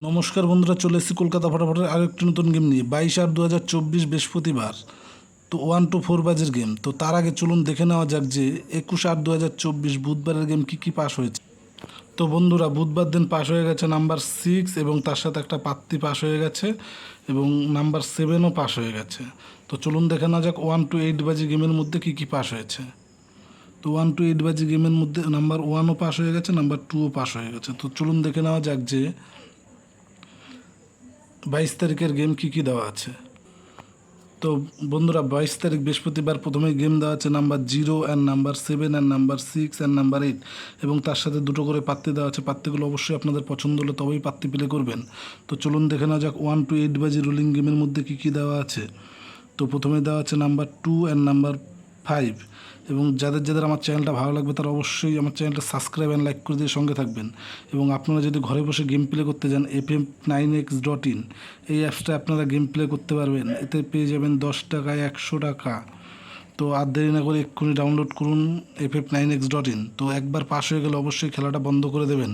নমস্কার বন্ধুরা, চলে এসেছি কলকাতা ফটাফটের আরও একটি নতুন গেম নিয়ে। 22/8/2024 বৃহস্পতিবার, তো 1 to 4 বাজের গেম। তো তার আগে চলুন দেখে নেওয়া যাক যে 21/8/2024 বুধবারের গেম কী কী পাস হয়েছে। তো বন্ধুরা, বুধবার দিন পাস হয়ে গেছে নাম্বার 6 এবং তার সাথে একটা পাত্তি পাস হয়ে গেছে এবং নাম্বার 7ও পাস হয়ে গেছে। তো চলুন দেখে নেওয়া যাক 1 to 8 বাজি গেমের মধ্যে কী কী পাস হয়েছে। তো 1 to 8 বাজি গেমের মধ্যে নাম্বার 1ও পাস হয়ে গেছে, নাম্বার 2ও পাস হয়ে গেছে। তো চলুন দেখে নেওয়া যাক যে 22 তারিখের গেম কী কী দেওয়া আছে। তো বন্ধুরা, 22 তারিখ বৃহস্পতিবার প্রথমে গেম দেওয়া আছে number 0 and number 7 and number 6 and number 8 এবং তার সাথে দুটো করে পাত্তি দেওয়া আছে। পাত্তিগুলো অবশ্যই আপনাদের পছন্দ হলে তবেই পাত্তি প্লে করবেন। তো চলুন দেখে নেওয়া যাক 1 to 8 বাজি রুলিং গেমের মধ্যে কী কী দেওয়া আছে। তো প্রথমে দেওয়া আছে নাম্বার 2 অ্যান্ড নাম্বার 5 এবং যাদের যাদের আমার চ্যানেলটা ভালো লাগবে তারা অবশ্যই আমার চ্যানেলটা সাবস্ক্রাইব অ্যান্ড লাইক করে দিয়ে সঙ্গে থাকবেন। এবং আপনারা যদি ঘরে বসে গেম প্লে করতে যান fm9x.in এই অ্যাপসটা আপনারা গেম প্লে করতে পারবেন। এতে পেয়ে যাবেন 10 টাকায় 100 টাকা। তো আর দেরি না করে এক্ষুনি ডাউনলোড করুন fm9x.in। তো একবার পাস হয়ে গেলে অবশ্যই খেলাটা বন্ধ করে দেবেন।